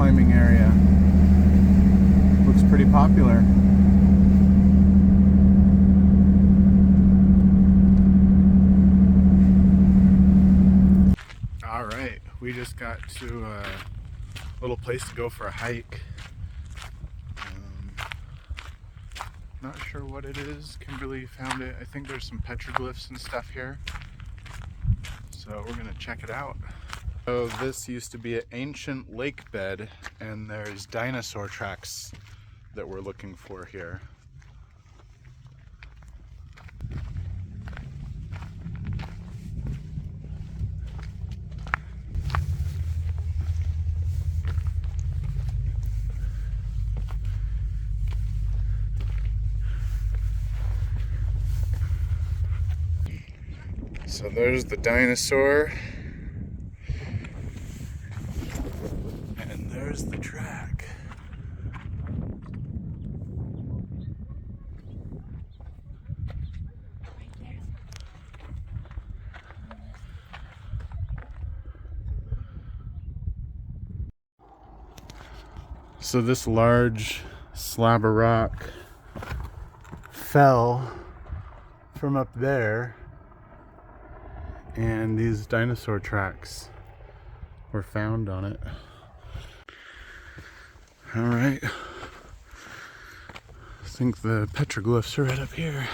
climbing area. Looks pretty popular. All right, we just got to a little place to go for a hike. Not sure what it is. Kimberly found it. I think there's some petroglyphs and stuff here. So we're gonna check it out. So this used to be an ancient lake bed, and there's dinosaur tracks that we're looking for here. So there's the dinosaur, and there's the track. So this large slab of rock fell from up there, and these dinosaur tracks were found on it. All right, I think the petroglyphs are right up here.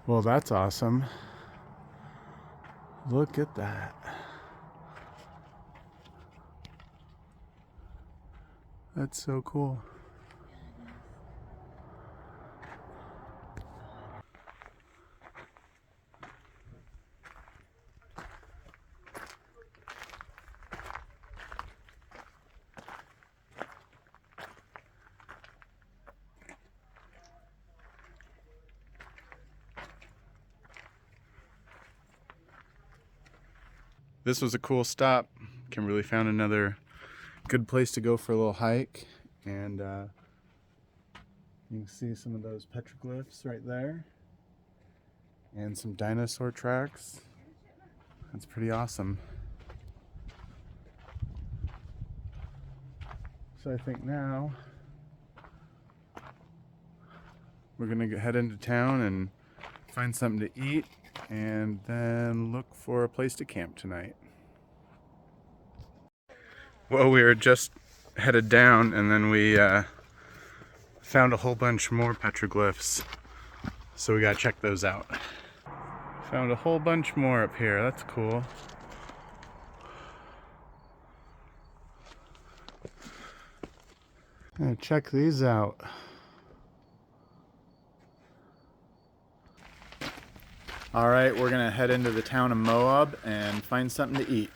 Well, that's awesome. Look at that. That's so cool. This was a cool stop. Kimberly found another good place to go for a little hike, and you can see some of those petroglyphs right there and some dinosaur tracks. That's pretty awesome. So I think now we're gonna head into town and find something to eat, and then look for a place to camp tonight. Well, we were just headed down, and then we found a whole bunch more petroglyphs, so we gotta check those out. Found a whole bunch more up here. That's cool. Check these out. All right, we're gonna head into the town of Moab and find something to eat.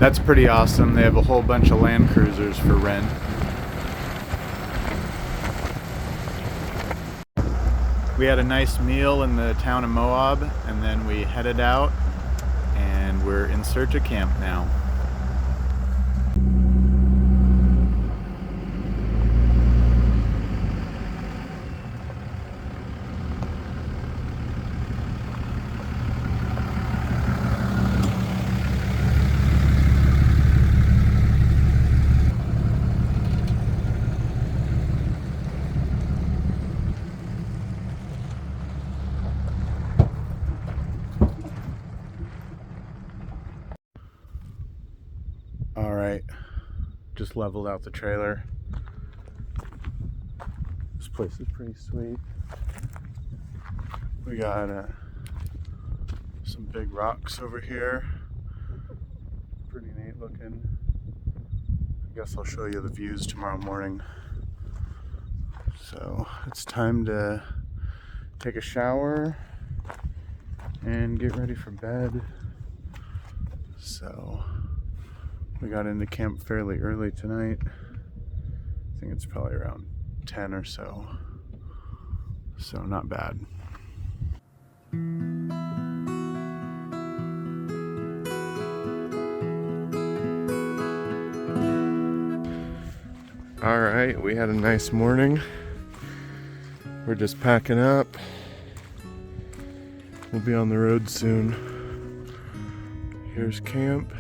That's pretty awesome. They have a whole bunch of Land Cruisers for rent. We had a nice meal in the town of Moab, and then we headed out, and we're in search of camp now. All right, just leveled out the trailer. This place is pretty sweet. We got some big rocks over here. Pretty neat looking. I guess I'll show you the views tomorrow morning. So it's time to take a shower and get ready for bed. So we got into camp fairly early tonight. I think it's probably around 10 or so. So not bad. All right, we had a nice morning. We're just packing up. We'll be on the road soon. Here's camp.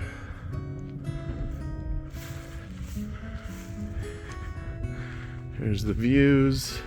Here's the views.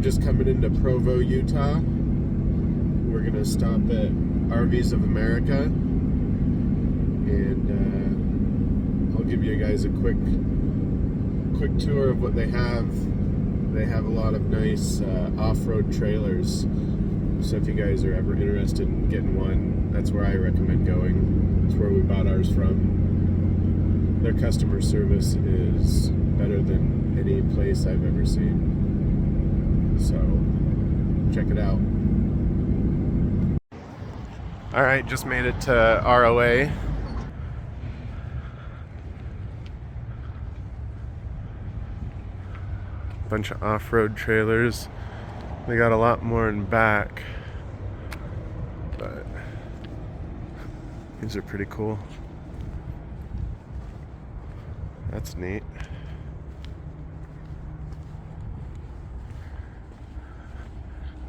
Just coming into Provo, Utah. We're gonna stop at RVs of America, and I'll give you guys a quick tour of what they have. They have a lot of nice off-road trailers, so if you guys are ever interested in getting one, that's where I recommend going. It's where we bought ours from. Their customer service is better than any place I've ever seen. So, check it out. All right, just made it to ROA. Bunch of off-road trailers. They got a lot more in back, but these are pretty cool. That's neat.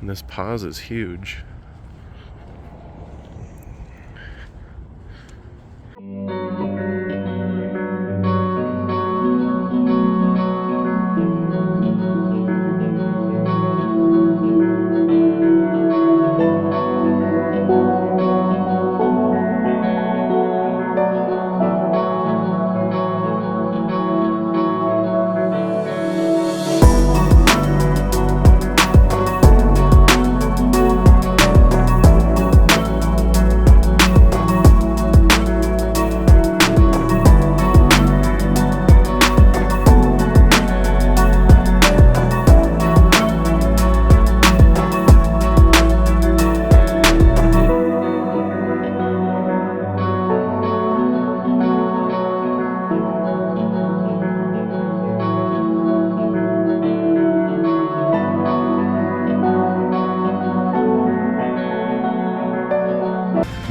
And this pause is huge.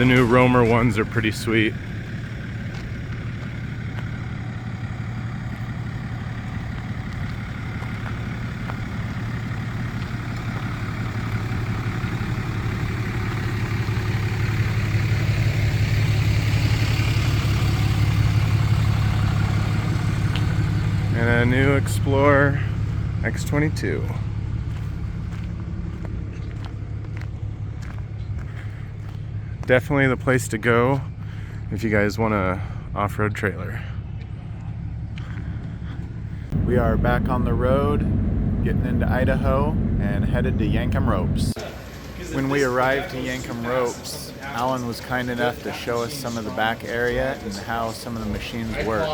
The new Roamer ones are pretty sweet. And a new Explorer X22. Definitely the place to go if you guys want a off-road trailer. We are back on the road, getting into Idaho and headed to Yankum Ropes. When we arrived to Yankum Ropes, Alan was kind enough to show us some of the back area and how some of the machines work.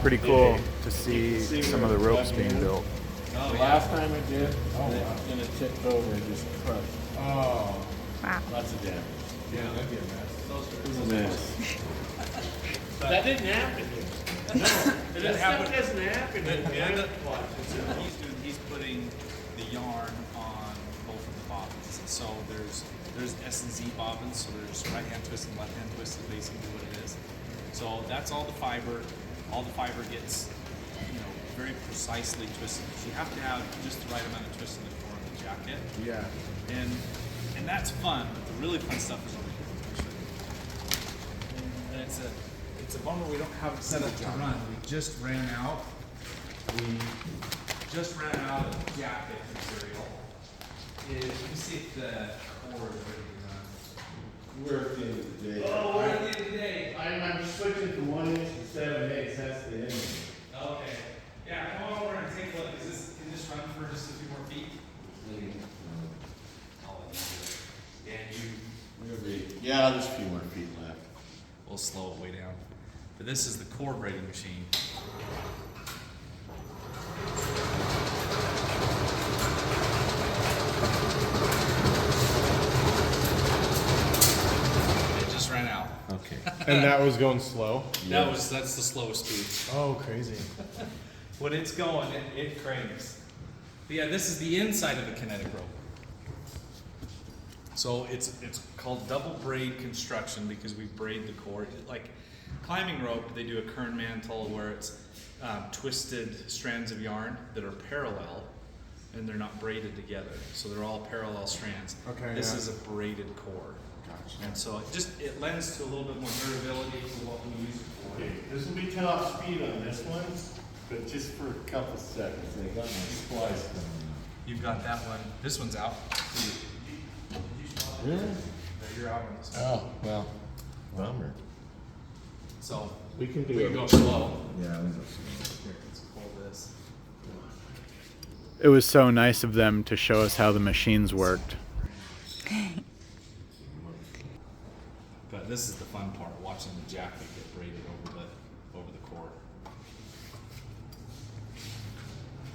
Pretty cool to see some of the ropes being built. The last time I did, and it tipped over and just crushed. Oh, wow. Lots of damage. Yeah, that'd be a mess. It was a mess. That didn't happen here. No, it doesn't happen. That doesn't happen. He's putting the yarn on both of the bobbins. So there's S&Z bobbins, so there's right hand twist and left hand twist is basically what it is. So that's all the fiber. All the fiber gets, very precisely twisted. So you have to have just the right amount of twist in the core of the jacket. Yeah. And that's fun, but the really fun stuff is over here. And it's a bummer we don't have it set up to run. We just ran out. We just ran out of jacket material. You can see if the core is ready to run. We're at the end of the day. Oh, we're at the end of the day. I'm switching from 1 inch to 7/8. That's the end. Okay. Yeah, come on over and take a look. Can this run for just a few more feet? Yeah, there's a few more feet left. We'll slow it way down. But this is the core braiding machine. It just ran out. Okay. And that was going slow? That's the slowest speed. Oh, crazy. When it's going, it cranks. But yeah, this is the inside of a kinetic rope. So it's called double braid construction because we braid the core. Like climbing rope, they do a kern mantle where it's twisted strands of yarn that are parallel and they're not braided together. So they're all parallel strands. Okay. This is a braided core. Gotcha. And so it lends to a little bit more durability for what we use it for. Okay, this will be top speed on this one, but just for a couple seconds. I got my splice coming out. You've got that one. This one's out. Really? You're out on this one. Oh, well, bummer. So We can we can go slow. Yeah, we can go Here, let's pull this. It was so nice of them to show us how the machines worked. But this is the fun part, watching the jacket get braided over the core.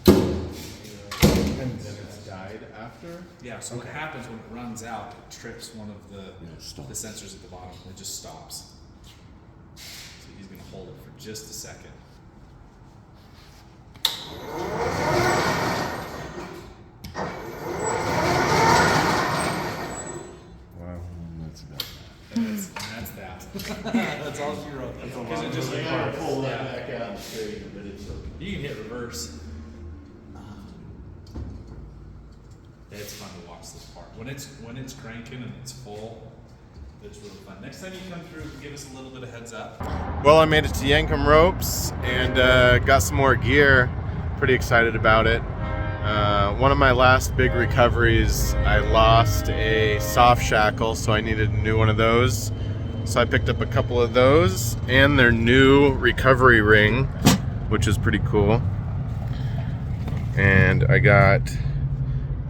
And then it's dyed after? Yeah, so what happens when it runs out, it trips one of the sensors at the bottom. It just stops. So he's going to hold it for just a second. Wow. That's about that. And that's that. That's all she wrote. Because it just pull that back out and straighten it, but it's okay. You can hit reverse. It's fun to watch this part. When it's cranking and it's full, it's really fun. Next time you come through, give us a little bit of heads up. Well, I made it to Yankum Ropes and got some more gear. Pretty excited about it. One of my last big recoveries, I lost a soft shackle, so I needed a new one of those. So I picked up a couple of those and their new recovery ring, which is pretty cool. And I got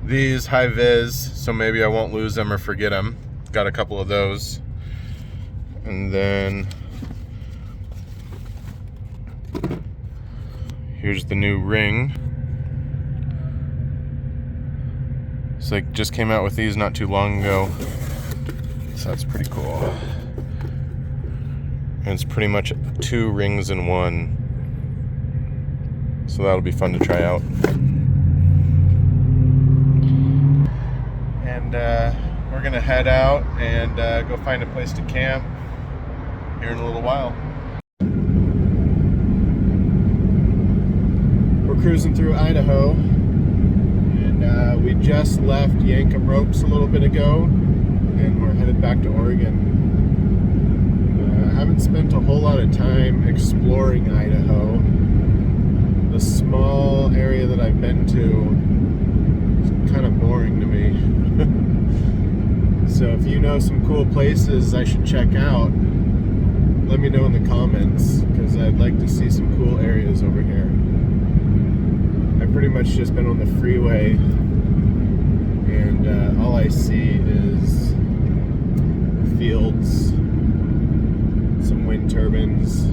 these high vis, so maybe I won't lose them or forget them. Got a couple of those. And then here's the new ring. So I just came out with these not too long ago. So that's pretty cool. And it's pretty much 2 rings in one. So that'll be fun to try out. And we're we're gonna head out and go find a place to camp here in a little while. We're cruising through Idaho, and we just left Yankum Ropes a little bit ago, and we're headed back to Oregon. I haven't spent a whole lot of time exploring Idaho. The small area that I've been to is kind of boring to me. So if you know some cool places I should check out, let me know in the comments, because I'd like to see some cool areas over here. I've pretty much just been on the freeway, and all I see is fields, some wind turbines.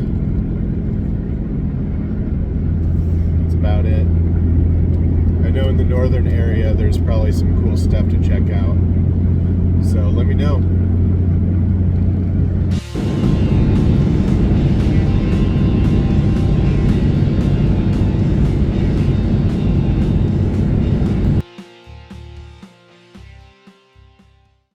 That's about it. I know in the northern area there's probably some cool stuff to check out, so let me know.